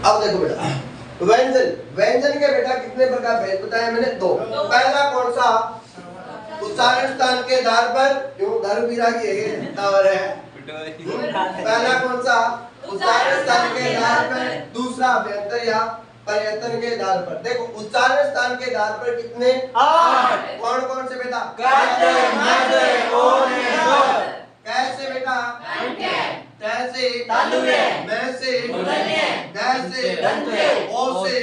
अब देखो बेटा, व्यंजन, व्यंजन के बेटा कितने प्रकार भेद बताए मैंने? दो। पहला कौन सा? उच्चारण स्थान के आधार पर, क्यों दारू पी रहा है और है। पहला कौन सा? उच्चारण स्थान के आधार पर। दूसरा व्यंजन या प्रयत्न के आधार पर। देखो उच्चारण स्थान के आधार पर कितने? 8। कौन कौन से बेटा? कैसे बेटा? तैसे, मैसे, दैसे, ओसे,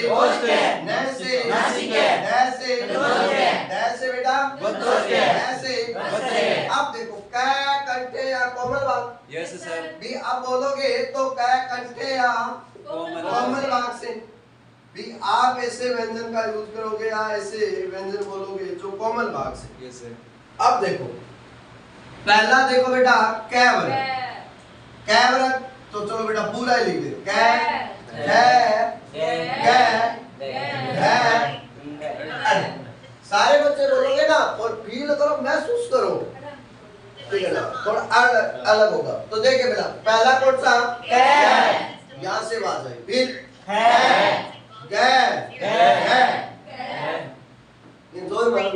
नैसे, दैसे, दैसे बेटा, ऐसे। अब देखो कै कंठे या कोमल वाक। Yes sir. भी आप बोलोगे तो कै कंठे या कोमल वाक से भी आप ऐसे व्यंजन का यूज करोगे या ऐसे व्यंजन बोलोगे जो कोमल वाक से। Yes sir. अब देखो पहला देखो बेटा कैवर, कैवर तो चलो बेटा पूरा ही लिख दे। सारे बच्चे बोलोगे ना और फील करो, महसूस करो, ठीक है ना, थोड़ा अलग होगा। तो देखिए बेटा पहला कौन सा? यहाँ से आवाज आई, फिर इन जोर मारो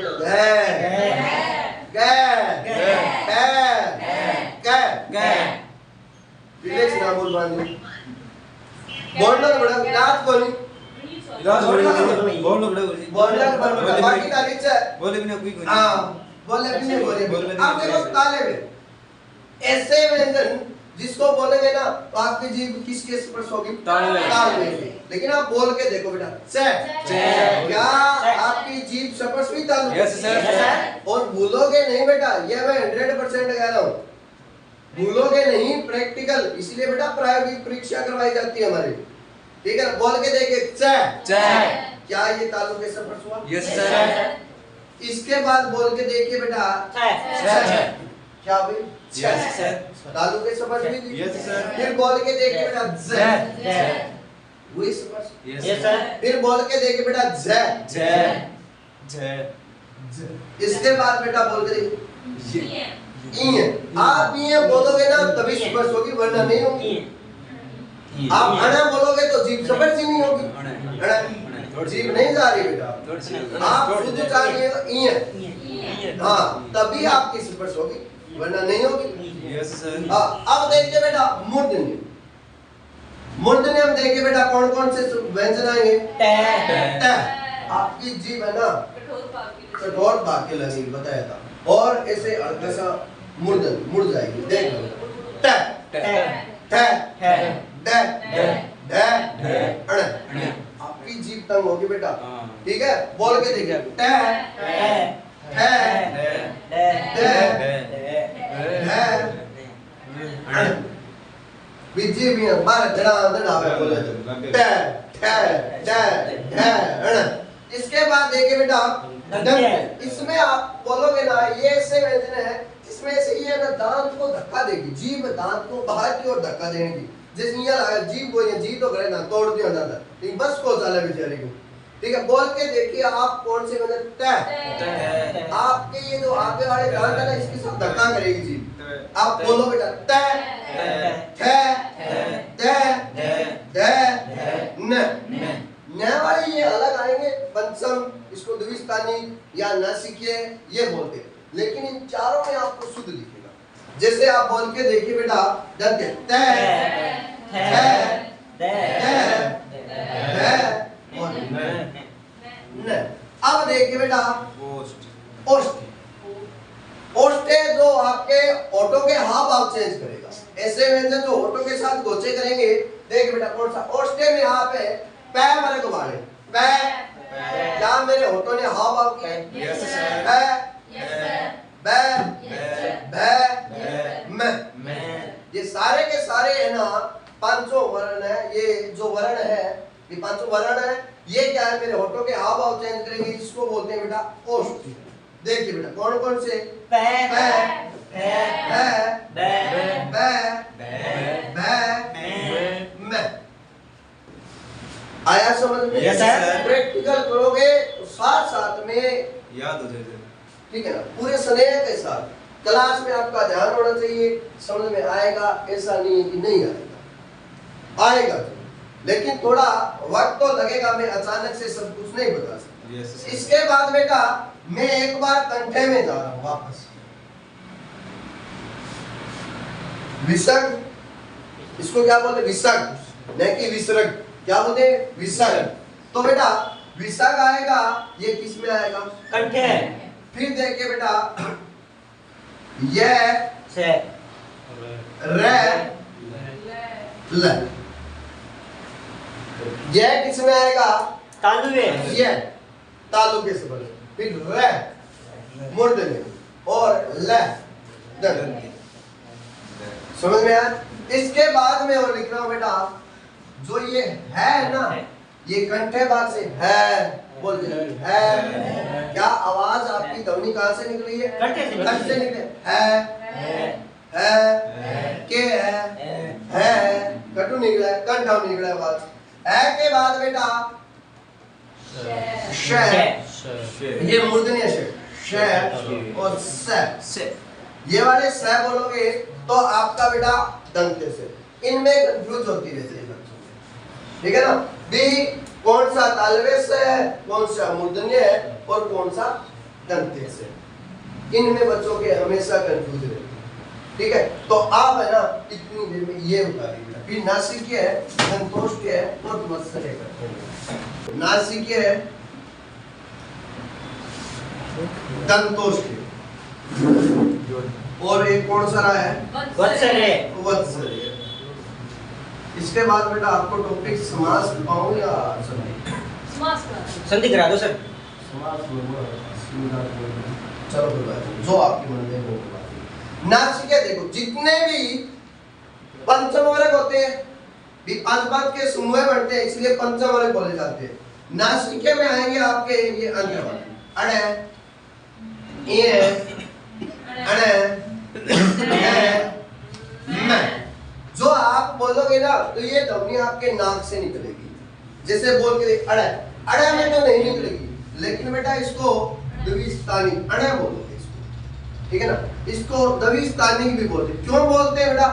रिलैक्स ना बोल बांधी बोलना बड़ा रात को नहीं बोलना बड़ा बाकी तारीख से बोले बिना कोई कोई हां बोले भी नहीं बोले। अब देखो ताले में ऐसे व्यंजन जिसको बोलेंगे ना तो आपकी जीभ किसके स्पर्श होगी? ताल में। लेकिन आप बोल के देखो बेटा से क्या आपकी जीभ स्पर्श भी ताल में? Yes sir. और भूलोगे नहीं बेटा, ये मैं 100% कह रहा हूँ, भूलोगे नहीं, प्रैक्टिकल। इसलिए बेटा प्रायोगिक परीक्षा करवाई जाती है हमारी, ठीक है ना। बोल के देखिए क्या ये तालु के स्पर्श हुआ? Yes sir. इसके बाद बोल के देखिए बेटा क्या भाई? Yes sir. तालु के स्पर्श भी दी। Yes sir. फिर बोल के देखिए बेटा वही स्पर्श। Yes sir. फिर बोल के देखिए बेटा इसके बाद बेटा बोल के देखिए ये। आप ये बोलोगे ना तभी स्पर्श होगी, वरना नहीं होगी। आप अना बोलोगे तो जीभ स्पर्श ही नहीं होगी, जीभ नहीं जा रही बेटा। आप शुद्ध चाहिए ये, हाँ तभी आपकी स्पर्श होगी, वरना नहीं होगी। Yes sir. अब देखिए बेटा मूर्धन्य, मूर्धन्य हम देखिए बेटा कौन कौन से व्यंजन आएंगे? आपकी जीभ है ना कठोर भाग के लगेगी, बताया था, और ऐसे हल्का सा मूर्धन मुड़ जाएगी। देख लो आपकी जीभ तंग होगी बेटा, ठीक है। बोल के देखिए विजय भी बार धड़ा धड़ा बोले इसके बाद देखिए बेटा इसमें आप बोलोगे ना ये ऐसे व्यंजन है जिसमें से ये ना दांत को धक्का देगी, जीभ दांत को बाहर की ओर धक्का देगी। जैसे ये लगा जीभ को, ये जीभ तो करे ना तोड़ दिया जाता, ठीक बस को चला बेचारे को, ठीक है। बोल के देखिए आप कौन से व्यंजन? आपके ये जो आगे वाले दांत है ना इसके साथ धक्का करेगी जीभ। आप बोलो बेटा न वाले ये अलग आएंगे, पंचम इसको द्विस्थानी या न सीखिए ये बोलते, लेकिन इन चारों में आपको शुद्ध दिखेगा। जैसे आप बोल के देखिए बेटा डरते अब देखिए बेटा ओष्टे जो आपके ओठों के हाव भाव चेंज करेगा। ऐसे व्यंजन जो ओठों के साथ गोचे करेंगे, देखिए बेटा कौन सा? ओष्टे में यहाँ पे पै वाले को मारे पै, क्या मेरे होठों ने हाव भाव किए? Yes sir. ये सारे के सारे है ना पांचों वर्ण है। ये जो वर्ण है ये पांचों वर्ण है, ये क्या है? मेरे होठों के हाव भाव चेंज करेंगे, इसको बोलते हैं बेटा ओष्ठ। देखिए बेटा कौन कौन से? आया समझ में? Yes sir. प्रैक्टिकल करोगे तो साथ साथ में याद हो जाएगा, ठीक है ना, पूरे स्नेह के साथ। क्लास में आपका ध्यान होना चाहिए, समझ में आएगा, ऐसा नहीं है कि नहीं आएगा, आएगा। लेकिन थोड़ा वक्त तो लगेगा, मैं अचानक से सब कुछ नहीं बता सकता। Yes, sir. इसके बाद बेटा मैं एक बार कंठे में जा रहा हूं वापस। विसर्ग, इसको क्या बोलते हैं? विसर्ग, नहीं कि विसर्ग। क्या बोलते हैं? विसर्ग। तो बेटा विसर्ग आएगा, ये किस में आएगा? कंठे। फिर देखिए बेटा, ये से रे ल, ये किस में आएगा? तालुए। ये तालुके से बने। फिर रे मूर्ध में और ल दंड। समझ में आया? इसके बाद में और लिख रहा हूं बेटा, जो ये है ना, ये कंठे भाग से है बोल दे है। क्या आवाज आपकी ध्वनि कहां से निकली है? कंठे से। कंठ से निकले। है के है कटु निकला है, कंठा निकला है आवाज। है के बाद बेटा श, ये मूर्धन्य श और स। ये वाले स बोलोगे तो आपका बेटा दंते से। इनमें कंफ्यूज होती रहती है बच्चों में, ठीक है ना? बी कौन सा तालवे से है, कौन सा मूर्धन्य है और कौन सा दंते से, इनमें बच्चों के हमेशा कंफ्यूज रहती है, ठीक है? तो आप है ना इतनी देर में ये उतारिएगा। फिर नासिक्य है, संतोष्य है और वत्सल्य है। नासिक्य है, दंतोष्य और एक कौन सा रहा है? वत्सल्य। वत्सल्य। इसके बाद बेटा आपको टॉपिक समास पाऊं या संधि? संधि करा दो सर। चलो कोई बात नहीं, जो आपकी मन में हो बात। नासिक्य देखो, जितने भी पंचम वर्ग होते हैं, भी पांच पांच के समूह बनते हैं, इसलिए पंचम वर्ग बोले जाते हैं। नासिक्य में आएंगे आपके ये अंत वाले अड़े, ये अड़े, मैं। जो आप बोलोगे ना तो ये ध्वनि आपके नाक से निकलेगी। जैसे बोल के अड़े, अड़े में तो नहीं निकलेगी, लेकिन बेटा इसको द्विस्थानी अड़े बोलोगे इसको, ठीक है ना? इसको द्विस्थानी भी बोलते हैं। क्यों बोलते हैं बेटा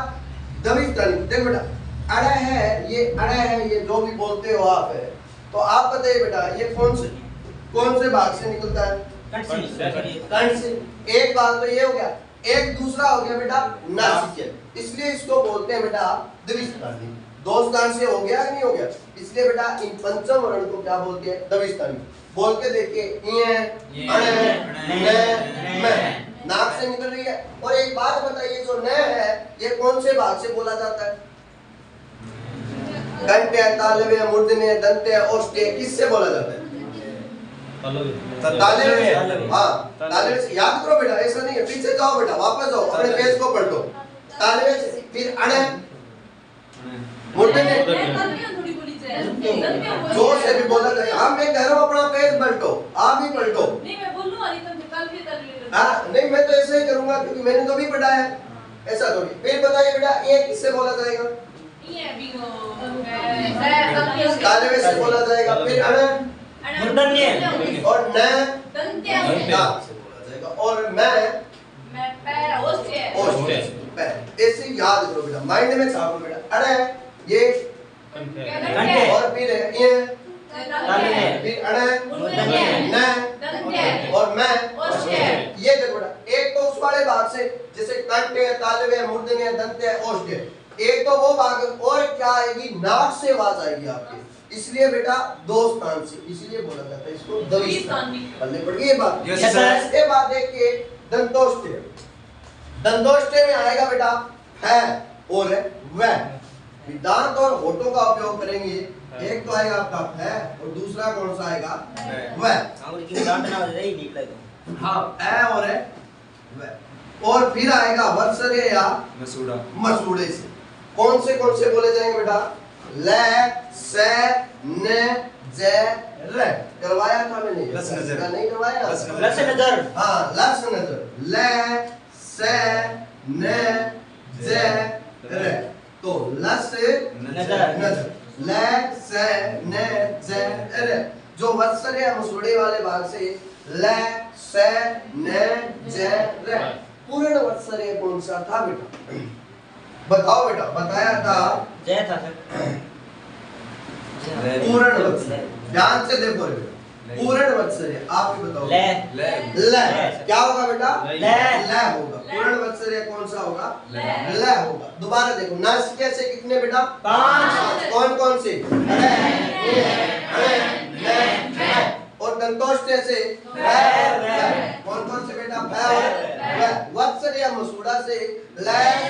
द्विस्थानी? देखो बेटा अड़े है, ये अड़े है, ये जो भी बोलते हो आप है, तो आप बताइए बेटा ये कौन से भाग से निकलता है? कंठ से। एक भाग तो ये हो गया, एक दूसरा हो गया बेटा नासिक्य, इसलिए इसको बोलते हैं बेटा द्विस्थानी। दो स्थान से हो गया कि नहीं हो गया? इसलिए बेटा इन पंचम वर्ण को क्या बोलते हैं? द्विस्थानी। बोल के देखिए, ये अणे ने मैं, नाक से निकल रही है। और एक बात बताइए, जो न है ये कौन से भाग से बोला जाता है? कंठ है, तालव्य, मूर्धन्य, दंत है, ओष्ठ्य, किससे बोला जाता है? तालव्य से। हाँ, तालव्य से। याद करो बेटा, ऐसा नहीं है, पीछे जाओ बेटा, वापस जाओ, अपने पेज को पढ़ लो। तालव्य से। फिर अणे, मूर्धन्य, जोर से भी बोला जाए। हाँ, मैं कह रहा हूँ अपना पेज पलटो, आप भी पलटो। नहीं मैं बोलूँ वाली तो कल भी कर लेते। हाँ, नहीं मैं तो ऐसे ही करूँगा क्योंकि मैंने तो भी पढ़ा है, ऐसा तो नहीं। फिर बताइए बेटा ये किससे बोला जाएगा? ये भी वो तालव्य से बोला जाएगा। फिर अणे मूर्धन्य और न दंत्य नाक से बोला जाएगा। और मैं पैर ओष्ठ्य ओष्ठ्य से। पैर। ऐसे याद करो बेटा, माइंड में छापो बेटा। अणे ये कंठे और फिर ये तालव्य, फिर अणे मूर्धन्य, न दंत्य और मैं ओष्ठ्य। ये देखो बेटा, एक तो उस वाले भाग से जैसे कंठ है, तालव्य है, मूर्धन्य है, दंत है, ओष्ठ्य। एक तो वो भाग, और क्या आएगी? नाक से आवाज आएगी आपके, इसलिए बेटा दो स्थान से, इसलिए बोला जाता है इसको द्विस्थानी। पल्ले पड़ गई ये बात। Yes, sir. इसके बाद देखिए दंतोष्ठ्य। दंतोष्ठ्य में आएगा बेटा है और है वह। दांत और होठों का उपयोग करेंगे। एक तो आएगा आपका है और दूसरा कौन सा आएगा? वह। आंगुली की दांत ना रही निकले तो। हाँ, है और है वह। और फिर आएगा वर्षर्य या मसूड़ा। मसूड़े से। कौन से बोले जाएंगे बेटा? ल, से, न, ज, र। करवाया था मैंने? लस नजर। नहीं करवाया? लस नजर। हाँ, लस नजर। ल, से, न, ज, र। तो लस नजर, ल, से, न, ज, र। जो वर्षर्य या मसूड़े वाले भाग से ल, से, न, ज, र। पूर्ण वर्षर्य कौन सा था बेटा? बताओ बेटा, बताया था जय था सर। पूर्ण वत्सर्य, ध्यान से देखो रे, पूर्ण वत्सर्य आप ही बताओ। ले ले ल क्या होगा बेटा? ले ल होगा। पूर्ण वत्सर्य कौन सा होगा? ल होगा। दोबारा देखो, नासिका से कितने बेटा? 5। कौन कौन से? और दंतोष्ठ से कौन कौन से बेटा? वत्सर्य मसूड़ा से ल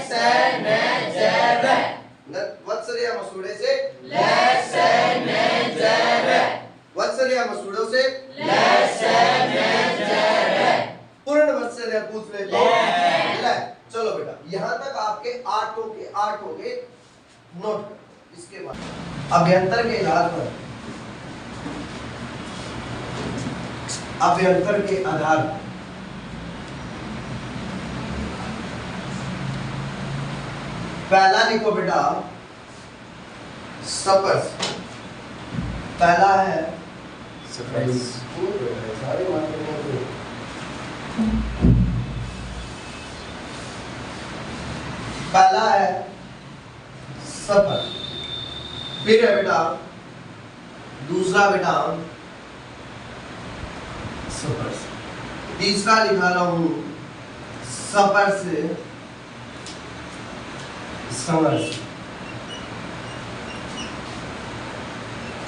से न ज र, वत्सर्य मसूड़े से ल से न ज र, वत्सर्य मसूड़ों से ल से न ज र। पूर्ण वत्सर्य पूछ ले तो ल। चलो बेटा, यहाँ तक आपके 8 हो गए नोट कर। इसके बाद अभ्यंतर के आधार पर, अभ्यंतर के आधार पर पहला लिखो बेटा सपर्स। पहला है सरप्राइज। सारे मार्केट पहला है सफर, फिर है बेटा दूसरा बेटा सफर, तीसरा लिखा रहा हूं सफर से संघर्ष।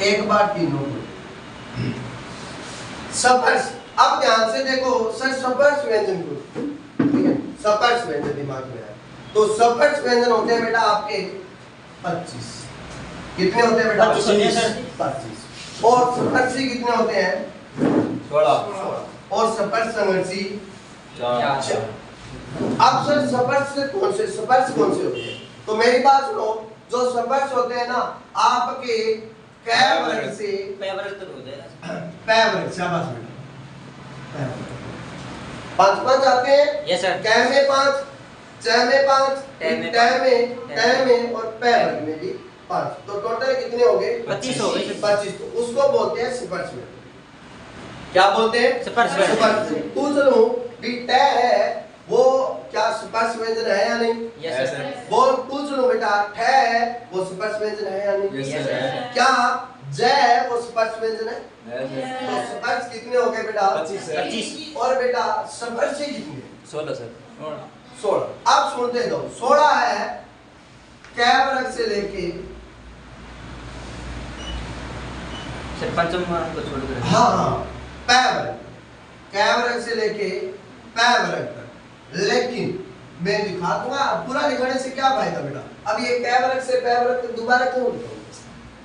एक बार तीनों सपर्श। अब ध्यान से देखो सर, सपर्श व्यंजन को, ठीक है, सपर्श व्यंजन दिमाग में है तो सपर्श व्यंजन होते हैं बेटा आपके 25। कितने होते हैं बेटा? 25। और सपर्शी कितने होते हैं? 16। और सपर्श संघर्षी 4। अब सर सपर्श से कौन से होते हैं? तो मेरी बात सुनो, जो सपर्श होते हैं ना आपके कै वर्ग से पै वर्ग तक हो जाएगा। पै वर्ग, शाबाश बेटा, 5 आते हैं। Yes sir. कै में 5, च में 5, टै में और पै वर्ग में भी 5, तो टोटल कितने हो गए? 25 हो गए। 25। तो उसको बोलते हैं स्पर्श व्यंजन। क्या बोलते हैं? स्पर्श व्यंजन। पूछ लूं भी टै है वो क्या स्पर्श व्यंजन है या नहीं? Yes sir. बोल, पूछ लूं बेटा ठै है वो स्पर्श व्यंजन है या नहीं? Yes sir. क्या जय है वो स्पर्श व्यंजन है? यस तो स्पर्श कितने हो गए बेटा? 25 सर। 25। और बेटा स्पर्शी कितने? 16 सर। 16। अब सुनते जाओ, 16 है कै वर्ग से लेके, सर पंचम वर्ग को छोड़ कर। हाँ पै वर्ग, कै वर्ग से लेके पै वर्ग तक। लेकिन मैं दिखा दूंगा, पूरा लिखने से क्या फायदा बेटा? अब ये कै वर्ग से पै वर्ग तक दोबारा क्यों लिखोगे?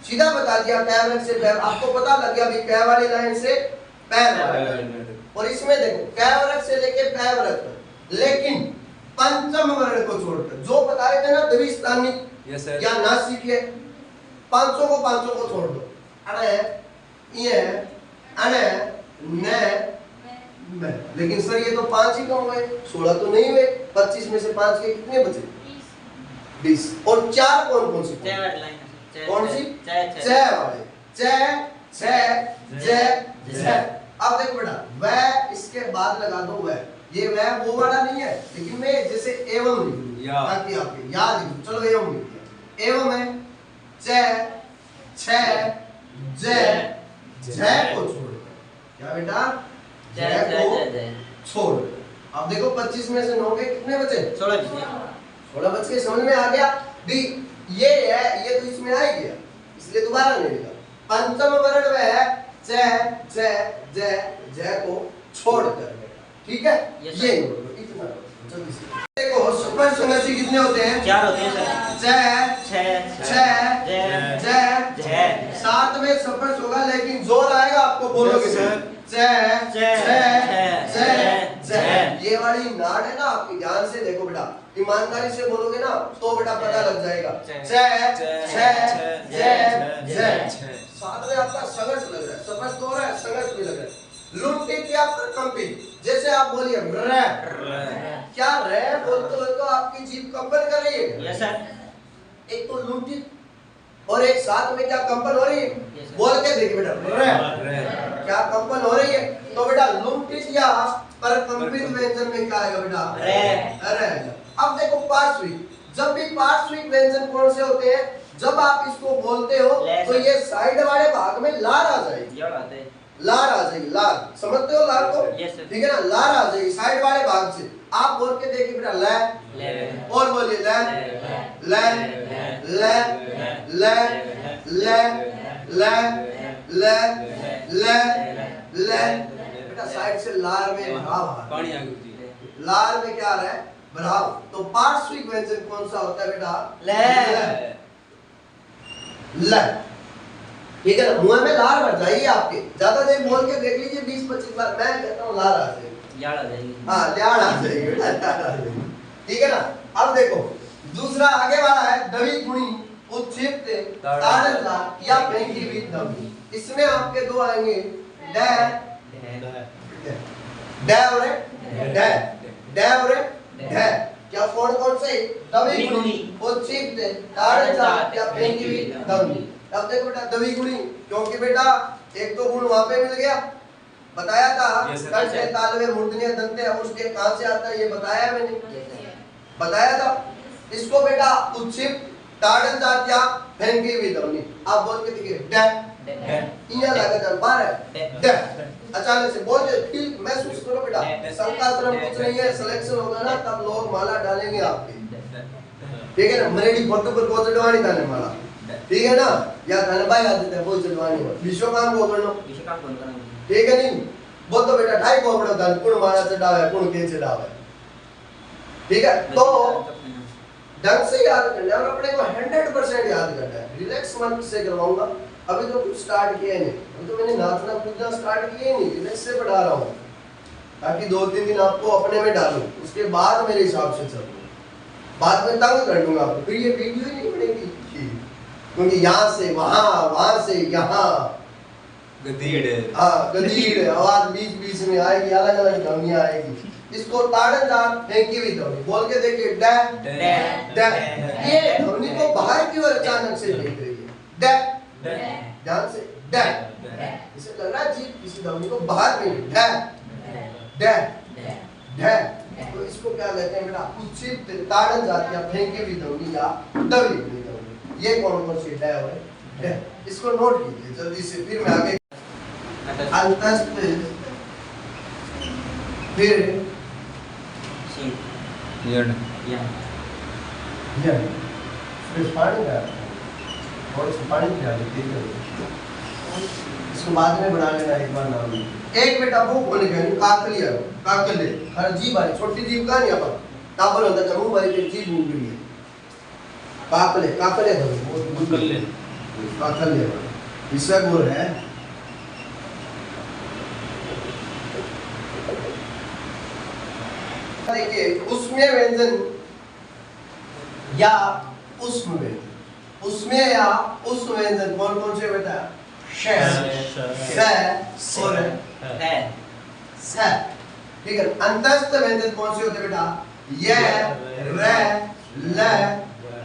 सीधा बता दिया कै वर्ग से पै, आपको पता लग गया अभी कै वाली लाइन से पै वर्ग। और इसमें देखो कै वर्ग से लेके पै वर्ग तक, लेकिन पंचम वर्ण को छोड़कर, जो बता रहे थे ना द्विस्थानी यस सर। या नासिक है, 500 को छोड़ दो। अरे ये अरे न मैं, लेकिन सर ये तो 5 ही कम हुए, 16 तो नहीं हुए। 25 में से 5 के कितने बचे? 20। और 4 कौन कौन सी? छह वाली लाइन है। कौन सी? छह वाले, छ। अब देखो बेटा, वह इसके बाद लगा दो वह, ये वह वो वाला नहीं है, लेकिन मैं जैसे एवं लिख दूं या। ताकि आपके याद लिखूं। चलो एवं लिख दिया, एवं है छ जय को छोड़, क्या बेटा? जय को छोड़। अब देखो 25 में से 9 के कितने बचे? 16 बच के समझ में आ गया भी ये है, ये तो इसमें आ ही गया, इसलिए दोबारा नहीं लिखा। पंचम वर्ण में है जय को छोड़कर, ठीक है? ये इतना जल्दी से देखो, स्पर्श संघर्षी कितने होते हैं? 4 होते हैं सर। जय 7 में स्पर्श होगा, लेकिन जोर आएगा आपको बोलोगे सर। ये वाली नाड़ है ना आपकी, ध्यान से देखो बेटा, ईमानदारी से बोलोगे ना तो बेटा पता लग जाएगा। साथ में आपका संघर्ष लग रहा है, स्पर्श तो हो रहा है, संघर्ष भी लग रहा है। लुंटी की आपका कंपित, जैसे आप बोलिए र, क्या र बोलते हो तो आपकी जीभ कंपन कर रही है? Yes sir. एक तो लुंटी और एक साथ में क्या कंपन हो रही है? Yes, बोल के देखिए बेटा, र क्या कंपन हो रही है? तो बेटा लुंटित या पर कंपित व्यंजन में क्या आएगा बेटा? र। अब देखो पार्श्विक, जब भी पार्श्विक व्यंजन कौन से होते हैं? जब आप इसको बोलते हो तो ये साइड वाले भाग में लार आ जाएगी, यड़ आते लार आ जाएगी, लार समझते हो लार को? Yes, sir. ठीक है ना, लार आ जाएगी साइड वाले भाग से। आप बोल के देखिए बेटा ले, और बोलिए ले ले ले ले ले ले ले ले ले। बेटा साइड से लार में भराव आ रहा है। पानी आ गई। लार में क्या आ रहा है? भराव। तो पार्श्विक व्यंजन कौन सा होता है बेटा? ले। ल। ठीक है ना, मुंह में लार भर जाएगी आपके, ज्यादा देर बोल के देख लीजिए 20-25 बार, मैं कहता हूँ लार आ जाएगी, याड़ आ जाएगी। हाँ ल्याड़ आ जाएगी बेटा, ल्याड़ आ जाएगी। ठीक है ना। अब देखो दूसरा आगे वाला है दवी गुणी उत्क्षिप्त ताड़नदार या फेंकी हुई दवी। इसमें आपके दो आएंगे डे डे और डे डे और डे। क्या कौन कौन से? दवी गुणी उत्क्षिप्त ताड़नदार या फेंकी हुई दवी। अब देखो बेटा दवी गुणी, क्योंकि बेटा एक तो गुण वहां पे मिल गया, बताया था कंठ है, तालवे, मूर्धन्य, दंत है, उसके कहां से आता है ये बताया मैंने, बताया था। इसको बेटा उत्क्षिप्त ताड़नदार या फेंकी हुई ध्वनि। आप बोल के देखिए डे, इया लगा बार है डे। अचानक से बोल दे, फील महसूस करो बेटा, संकाश्रम कुछ नहीं है, सिलेक्शन होगा ना तब लोग माला डालेंगे आपके, ठीक है ना। मरेडी फोटो पर को चढ़वानी था माला, ठीक है ना, या धनबाई आ देते हैं वो चढ़वानी हो, विश्वकाम को करनो, विश्वकाम कौन करना? ठीक है नहीं। बोल तो बेटा ढाई को बड़ा धन कुण माला चढ़ावे, कुण के चढ़ावे, ठीक है। तो ढंग से याद करना है और अपने को 100% याद करना है। रिलैक्स मन से करवाऊंगा, अभी तो कुछ स्टार्ट किया नहीं, अभी तो मैंने नाचना कूदना स्टार्ट किया नहीं, रिलैक्स से पढ़ा रहा हूँ ताकि 2-3 दिन आपको अपने में डालूं, उसके बाद मेरे हिसाब से चलूं, बाद में तंग कर दूंगा आपको, फिर ये वीडियो ही नहीं बनेगी, क्योंकि यहाँ से वहां से यहाँ गदीड़, हाँ गदीड़ आवाज बीच बीच में आएगी, अलग अलग ध्वनियां आएगी। इसको ताड़नदार फेंकी हुई ध्वनि बोल के देखिए डे डे डे। ये ध्वनि को बाहर की ओर अचानक से फेंक रही है, डे, ध्यान से डे। इसे लग रहा है जीभ किसी ध्वनि को बाहर फेंक, डे डे डे। तो इसको क्या कहते हैं बेटा? उत्क्षिप्त ताड़नदार या फेंकी हुई ध्वनि या दबी हुई ध्वनि। ये कौन कौन सी डे और डे, इसको नोट कीजिए जल्दी से, फिर मैं आगे अंतस्थ, फिर यण, फिर पानी का और पानी की डाली ठीक है, इसको बाद में बना लेना एक बार नाम। एक बेटा वो बोल गया काकलिया, काकले हर जीव वाली छोटी जीव का नहीं अपन तापर होता है, मुंह वाली पे जीव मुंह है, काकले काकले वो काकले, काकले विषय बोल है। देखिए उसमें व्यंजन या उष्म व्यंजन, उसमें या उष्म व्यंजन कौन कौन से बेटा? श, स और है स, ठीक है। अंतस्थ व्यंजन कौन से होते बेटा? य, र, ल,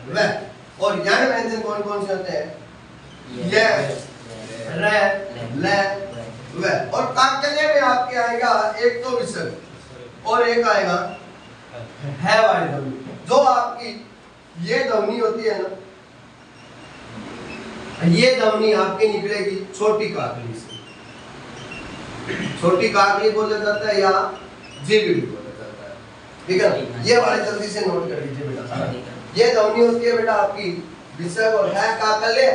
व। और यण व्यंजन कौन कौन से होते हैं? य, र, ल, व। और काकल्य में आपके आएगा एक तो विसर्ग और एक आएगा है वाली ध्वनि। जो आपकी ये ध्वनि होती है ना, ये ध्वनि आपकी निकलेगी छोटी काकली से, छोटी काकली बोला जाता है या जीभ बोला जाता है, ठीक है ना। ये वाले जल्दी से नोट कर लीजिए बेटा, ये ध्वनि होती है बेटा आपकी विसर्ग और है काकल्य,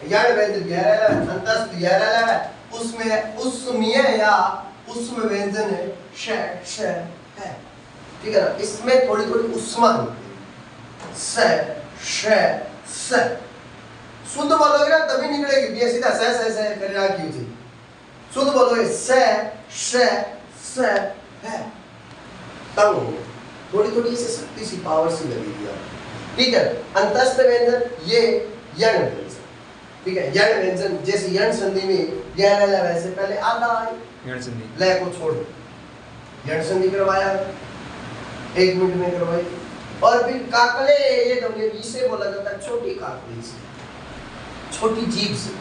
यण व्यंजन गहरा है, अंतस्थ गहरा है, उसमें उष्मीय या उष्म व्यंजन है श श है, ठीक है ना। इसमें थोड़ी थोड़ी उष्मा होती है, स श स। शुद्ध बोलोगे ना तभी निकलेगी, ये सीधा स करना कीजिए, शुद्ध बोलोगे स श स है, तब होगा थोड़ी थोड़ी से शक्ति सी पावर सी लगेगी आप, ठीक है। अंतस्थ व्यंजन ये यण व्यंजन, ठीक है। यण व्यंजन जैसे यण संधि में यह ल वैसे पहले आधा यण संधि, ल को छोड़ यण संधि करवाया 1 मिनट में करवाई। और फिर काकले ये ध्वनि इसे बोला जाता है छोटी काकली से, छोटी जीभ से,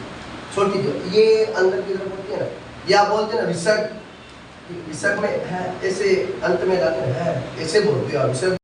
छोटी जो ये अंदर की तरफ होती है ना, या बोलते हैं ना विसर्ग, विसर्ग में है ऐसे अंत में जाते हैं, ऐसे बोलते हैं विसर्ग।